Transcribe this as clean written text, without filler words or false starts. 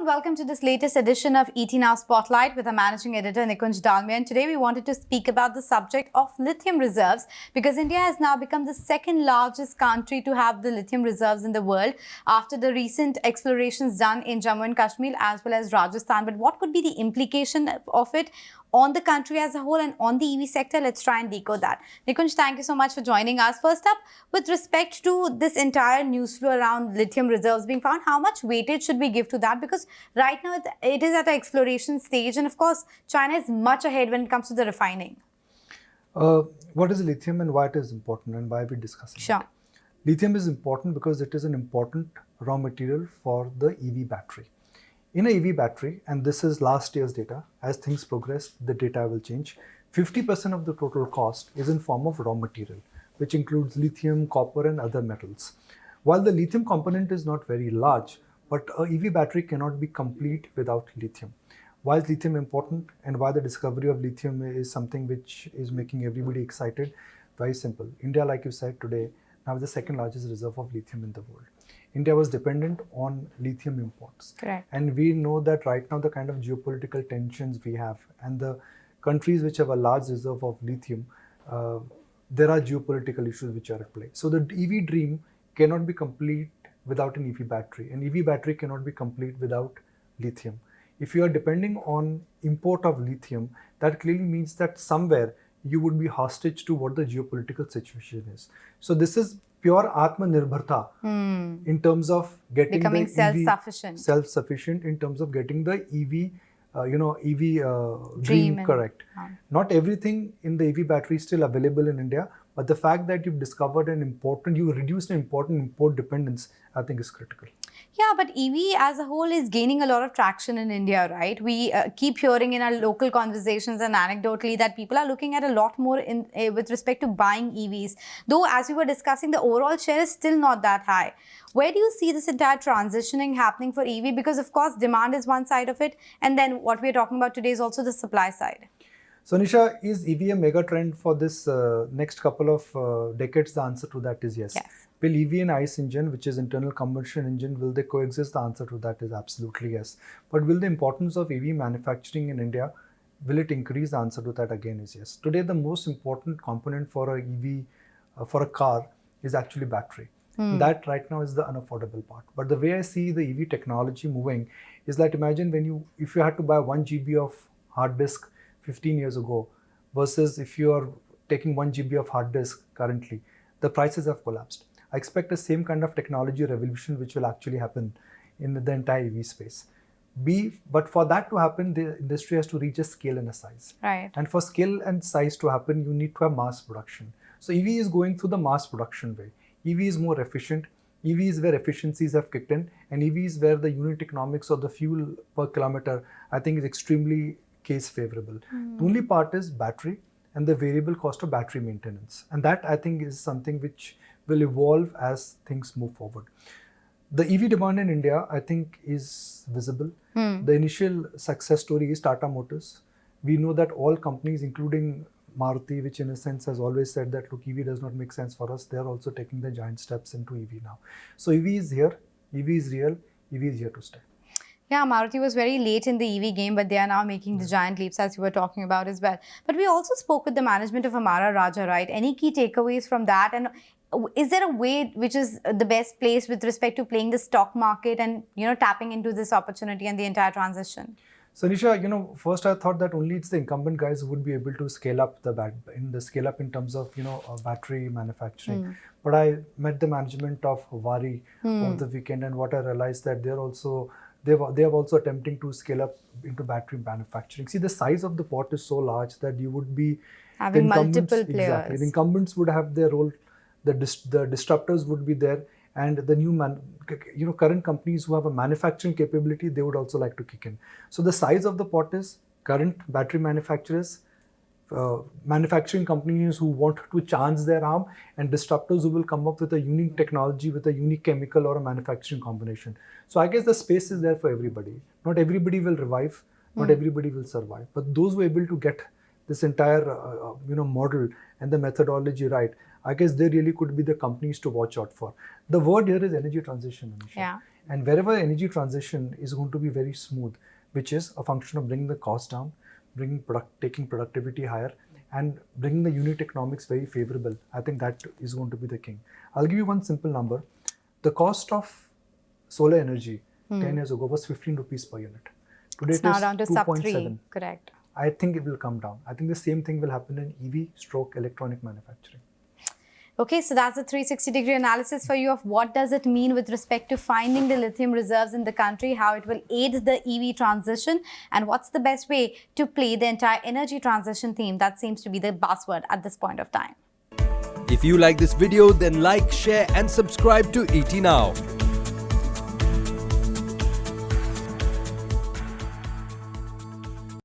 and welcome to this latest edition of ET Now Spotlight with our managing editor Nikunj, Dalmia. And today we wanted to speak about the subject of lithium reserves because India has now become the second largest country to have the lithium reserves in the world after the recent explorations done in Jammu and Kashmir as well as Rajasthan. But what could be the implication of it on the country as a whole and on the EV sector? Let's try and decode that. Nikunj, thank you so much for joining us. First up, with respect to this entire news flow around lithium reserves being found, how much weightage should we give to that? Because right now it is at the exploration stage, and of course, China is much ahead when it comes to the refining. What is lithium and why it is important and why we discuss it? Sure. Lithium is important because it is an important raw material for the EV battery. In an EV battery, and this is last year's data, as things progress, the data will change. 50% of the total cost is in form of raw material, which includes lithium, copper, and other metals. While the lithium component is not very large, but an EV battery cannot be complete without lithium. Why is lithium important and why the discovery of lithium is something which is making everybody excited? Very simple. India, like you said today, now is the second largest reserve of lithium in the world. India was dependent on lithium imports. Correct. And we know that right now the kind of geopolitical tensions we have and the countries which have a large reserve of lithium, there are geopolitical issues which are at play. So the EV dream cannot be complete without an EV battery. An EV battery cannot be complete without lithium. If you are depending on import of lithium, that clearly means that somewhere you would be hostage to what the geopolitical situation is. So this is pure Atmanirbharta in terms of getting becoming self-sufficient. Self-sufficient in terms of getting the EV, dream correct. Not everything in the EV battery is still available in India, but the fact that you've discovered you reduced an important import dependence, I think is critical. Yeah, but EV as a whole is gaining a lot of traction in India, right? We keep hearing in our local conversations and anecdotally that people are looking at a lot more with respect to buying EVs. Though, as we were discussing, the overall share is still not that high. Where do you see this entire transitioning happening for EV? Because, of course, demand is one side of it. And then what we're talking about today is also the supply side. So, Anisha, is EV a mega trend for this next couple of decades? The answer to that is yes. Will EV and ICE engine, which is internal combustion engine, will they coexist? The answer to that is absolutely yes. But will the importance of EV manufacturing in India, will it increase? The answer to that again is yes. Today, the most important component for a EV, for a car, is actually battery. That right now is the unaffordable part. But the way I see the EV technology moving is that imagine if you had to buy 1 GB of hard disk 15 years ago versus if you are taking 1 GB of hard disk currently, the prices have collapsed. I expect the same kind of technology revolution which will actually happen in the entire EV space. But for that to happen, the industry has to reach a scale and a size. Right. And for scale and size to happen, you need to have mass production. So EV is going through the mass production way. EV is more efficient. EV is where efficiencies have kicked in, and EV is where the unit economics of the fuel per kilometer, I think, is extremely case favorable. The only part is battery and the variable cost of battery maintenance. And that, I think, is something which will evolve as things move forward. The EV demand in India, I think, is visible. The initial success story is Tata Motors. We know that all companies, including Maruti, which in a sense has always said that, look, EV does not make sense for us, they are also taking the giant steps into EV now. So EV is here, EV is real, EV is here to stay. Yeah, Maruti was very late in the EV game, but they are now making the giant leaps as you were talking about as well. But we also spoke with the management of Amara Raja, right? Any key takeaways from that? And is there a way which is the best place with respect to playing the stock market and, tapping into this opportunity and the entire transition? So Anisha, first I thought that only it's the incumbent guys who would be able to scale up in terms of battery manufacturing. But I met the management of Wari over the weekend, and what I realized that they are also attempting to scale up into battery manufacturing. See, the size of the pot is so large that you would be having multiple players. Exactly, the incumbents would have their role, the disruptors would be there, and the new current companies who have a manufacturing capability, they would also like to kick in. So the size of the pot is current battery manufacturers, manufacturing companies who want to chance their arm, and disruptors who will come up with a unique technology with a unique chemical or a manufacturing combination. So I guess the space is there for everybody. Not everybody will revive, not everybody will survive, but those who are able to get this entire model and the methodology right, I guess they really could be the companies to watch out for. The word here is energy transition, Anisha. Yeah. And wherever energy transition is going to be very smooth, which is a function of bringing the cost down, taking productivity higher, and bringing the unit economics very favorable, I think that is going to be the king. I'll give you one simple number. The cost of solar energy 10 years ago was 15 rupees per unit. Today It's now it is down to sub 3. 2.7. Correct. I think it will come down. I think the same thing will happen in EV/electronic manufacturing. Okay, so that's a 360-degree analysis for you of what does it mean with respect to finding the lithium reserves in the country, how it will aid the EV transition, and what's the best way to play the entire energy transition theme. That seems to be the buzzword at this point of time. If you like this video, then like, share and subscribe to ET Now.